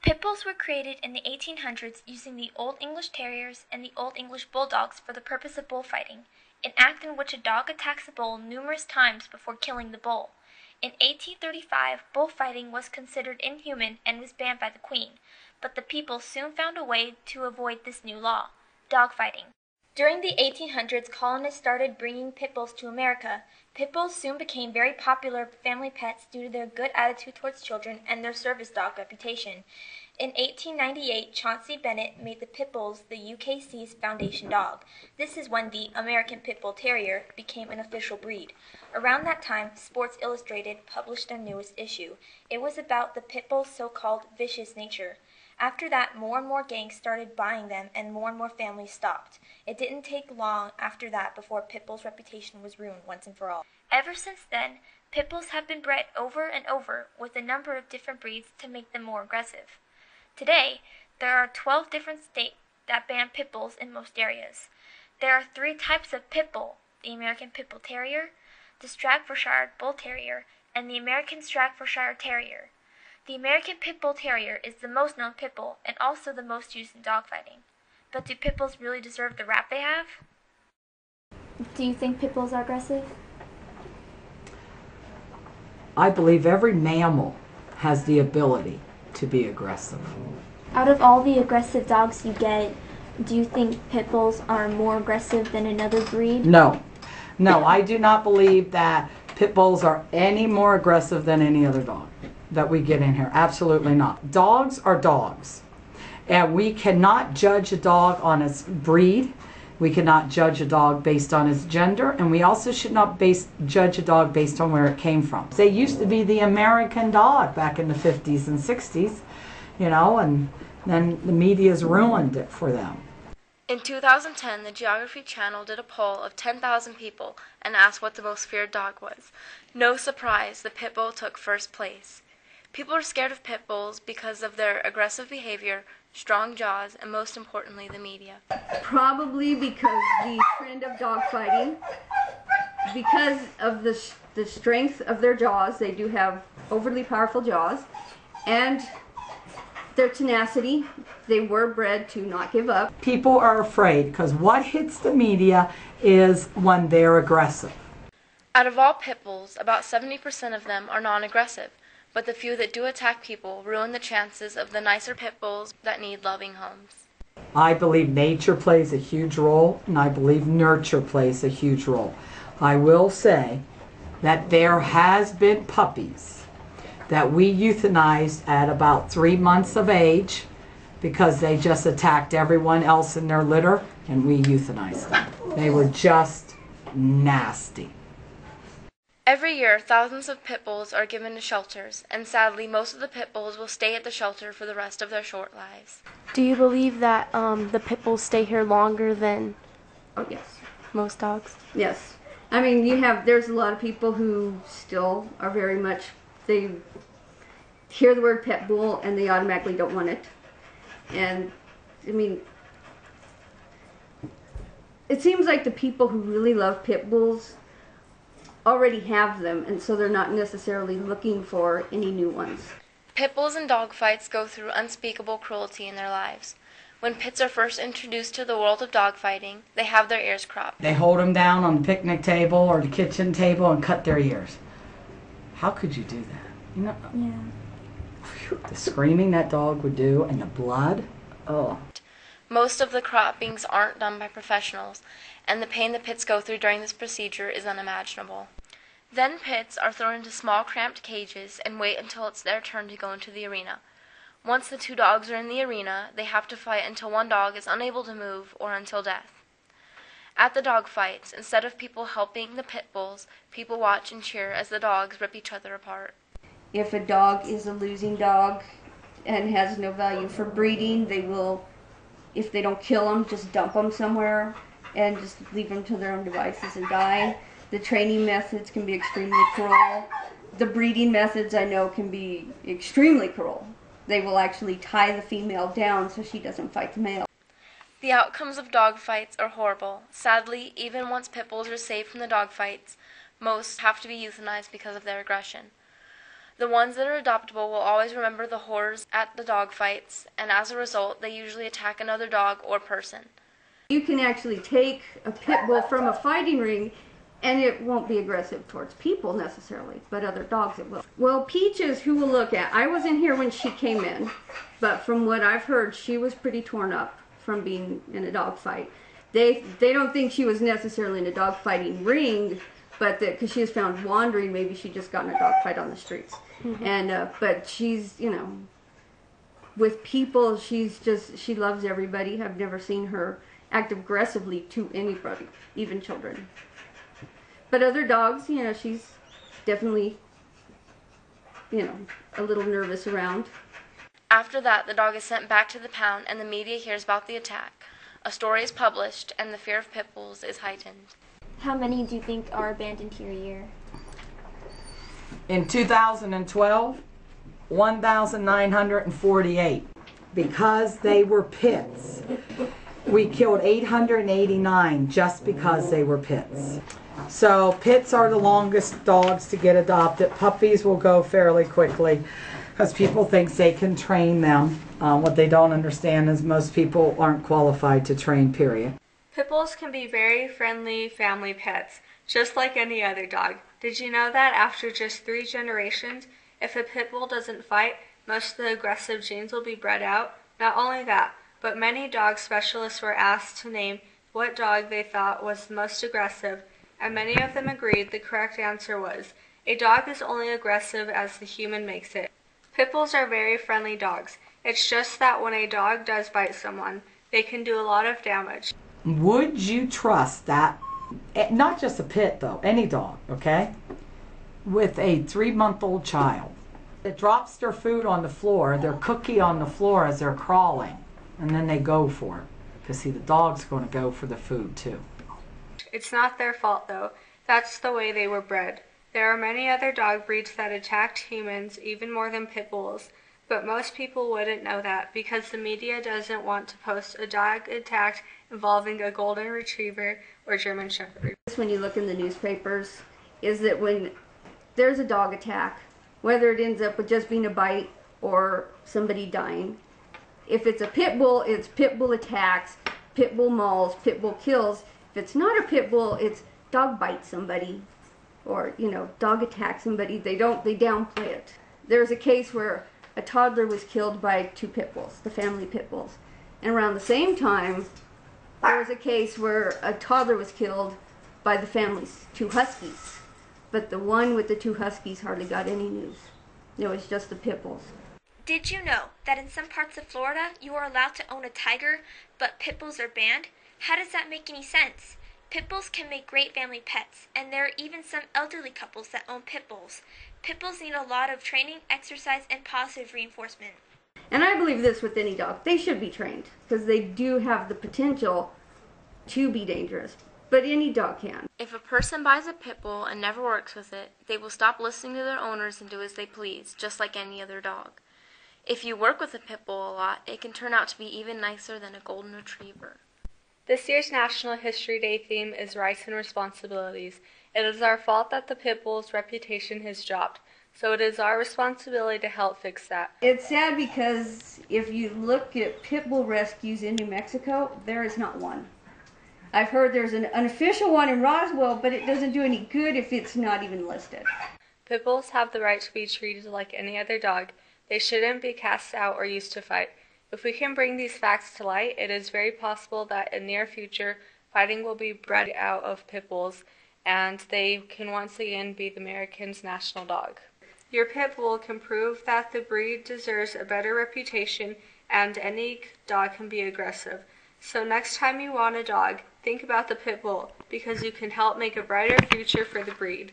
Pitbulls were created in the 1800s using the Old English Terriers and the Old English Bulldogs for the purpose of bullfighting, an act in which a dog attacks a bull numerous times before killing the bull. In 1835, bullfighting was considered inhuman and was banned by the Queen, but the people soon found a way to avoid this new law: dogfighting. During the 1800s, colonists started bringing pit bulls to America. Pit bulls soon became very popular family pets due to their good attitude towards children and their service dog reputation. In 1898, Chauncey Bennett made the pit bulls the UKC's foundation dog. This is when the American Pit Bull Terrier became an official breed. Around that time, Sports Illustrated published their newest issue. It was about the pit bull's so-called vicious nature. After that, more and more gangs started buying them and more families stopped. It didn't take long after that before Pitbull's reputation was ruined once and for all. Ever since then, Pitbulls have been bred over and over with a number of different breeds to make them more aggressive. Today, there are 12 different states that ban Pitbulls in most areas. There are 3 types of Pitbull: the American Pit Bull Terrier, the Staffordshire Bull Terrier, and the American Staffordshire Terrier. The American Pit Bull Terrier is the most known pit bull and also the most used in dogfighting. But do pit bulls really deserve the rap they have? Do you think pit bulls are aggressive? I believe every mammal has the ability to be aggressive. Out of all the aggressive dogs you get, do you think pit bulls are more aggressive than another breed? No. No, I do not believe that pit bulls are any more aggressive than any other dog that we get in here. Absolutely not. Dogs are dogs. And we cannot judge a dog on its breed. We cannot judge a dog based on its gender. And we also should not judge a dog based on where it came from. They used to be the American dog back in the 50s and 60s, you know, and then the media's ruined it for them. In 2010, the Geography Channel did a poll of 10,000 people and asked what the most feared dog was. No surprise, the pit bull took first place. People are scared of pit bulls because of their aggressive behavior, strong jaws, and most importantly, the media. Probably because the trend of dogfighting, because of the strength of their jaws. They do have overly powerful jaws, and their tenacity. They were bred to not give up. People are afraid because what hits the media is when they're aggressive. Out of all pit bulls, about 70% of them are non-aggressive, but the few that do attack people ruin the chances of the nicer pit bulls that need loving homes. I believe nature plays a huge role, and I believe nurture plays a huge role. I will say that there has been puppies that we euthanized at about 3 months of age because they just attacked everyone else in their litter, and we euthanized them. They were just nasty. Every year, thousands of pit bulls are given to shelters, and sadly, most of the pit bulls will stay at the shelter for the rest of their short lives. Do you believe that the pit bulls stay here longer than most dogs? Yes. I mean, there's a lot of people who still are very much, they hear the word pit bull and they automatically don't want it. And, I mean, it seems like the people who really love pit bulls already have them, and so they're not necessarily looking for any new ones. Pit bulls and dogfights go through unspeakable cruelty in their lives. When pits are first introduced to the world of dogfighting, they have their ears cropped. They hold them down on the picnic table or the kitchen table and cut their ears. How could you do that? You know, Yeah. the screaming that dog would do and the blood. Oh. Most of the croppings aren't done by professionals, and the pain the pits go through during this procedure is unimaginable. Then pits are thrown into small cramped cages and wait until it's their turn to go into the arena. Once the 2 dogs are in the arena, they have to fight until one dog is unable to move or until death. At the dog fights, instead of people helping the pit bulls, people watch and cheer as the dogs rip each other apart. If a dog is a losing dog and has no value for breeding, they will, if they don't kill them, just dump them somewhere and just leave them to their own devices and die. The training methods can be extremely cruel. The breeding methods, I know, can be extremely cruel. They will actually tie the female down so she doesn't fight the male. The outcomes of dogfights are horrible. Sadly, even once pit bulls are saved from the dogfights, most have to be euthanized because of their aggression. The ones that are adoptable will always remember the horrors at the dog fights, and as a result, they usually attack another dog or person. You can actually take a pit bull from a fighting ring and it won't be aggressive towards people necessarily, but other dogs it will. Well, Peaches, who we'll look at, I wasn't here when she came in, but from what I've heard, she was pretty torn up from being in a dog fight. They don't think she was necessarily in a dog fighting ring, but because she was found wandering, maybe she just got in a dog fight on the streets. Mm-hmm. And but she's, with people, she loves everybody. I've never seen her act aggressively to anybody, even children. But other dogs, she's definitely, a little nervous around. After that, the dog is sent back to the pound and the media hears about the attack. A story is published and the fear of pit bulls is heightened. How many do you think are abandoned here a year? In 2012, 1,948. Because they were pits, we killed 889 just because they were pits. So pits are the longest dogs to get adopted. Puppies will go fairly quickly because people think they can train them. What they don't understand is most people aren't qualified to train, period. Pit bulls can be very friendly family pets, just like any other dog. Did you know that after just 3 generations, if a pit bull doesn't fight, most of the aggressive genes will be bred out? Not only that, but many dog specialists were asked to name what dog they thought was the most aggressive, and many of them agreed the correct answer was, a dog is only aggressive as the human makes it. Pit bulls are very friendly dogs. It's just that when a dog does bite someone, they can do a lot of damage. Would you trust that, not just a pit though, any dog, okay, with a 3-month-old child? It drops their food on the floor, their cookie on the floor as they're crawling, and then they go for it. Because see, the dog's going to go for the food too. It's not their fault though. That's the way they were bred. There are many other dog breeds that attacked humans even more than pit bulls, but most people wouldn't know that because the media doesn't want to post a dog attack involving a golden retriever or German shepherd. When you look in the newspapers, is that when there's a dog attack, whether it ends up with just being a bite or somebody dying, if it's a pit bull, it's pit bull attacks, pit bull mauls, pit bull kills. If it's not a pit bull, it's dog bites somebody or, dog attacks somebody. They downplay it. There's a case where a toddler was killed by 2 pit bulls, the family pit bulls. And around the same time, there was a case where a toddler was killed by the family's 2 huskies. But the one with the 2 huskies hardly got any news. It was just the pit bulls. Did you know that in some parts of Florida you are allowed to own a tiger, but pit bulls are banned? How does that make any sense? Pit bulls can make great family pets, and there are even some elderly couples that own pit bulls. Pit bulls need a lot of training, exercise, and positive reinforcement. And I believe this with any dog. They should be trained because they do have the potential to be dangerous. But any dog can. If a person buys a pit bull and never works with it, they will stop listening to their owners and do as they please, just like any other dog. If you work with a pit bull a lot, it can turn out to be even nicer than a golden retriever. This year's National History Day theme is rights and responsibilities. It is our fault that the pit bull's reputation has dropped, so it is our responsibility to help fix that. It's sad because if you look at pit bull rescues in New Mexico, there is not one. I've heard there's an unofficial one in Roswell, but it doesn't do any good if it's not even listed. Pit bulls have the right to be treated like any other dog. They shouldn't be cast out or used to fight. If we can bring these facts to light, it is very possible that in the near future, fighting will be bred out of pit bulls, and they can once again be the Americans' national dog. Your pit bull can prove that the breed deserves a better reputation, and any dog can be aggressive. So next time you want a dog, think about the pit bull, because you can help make a brighter future for the breed.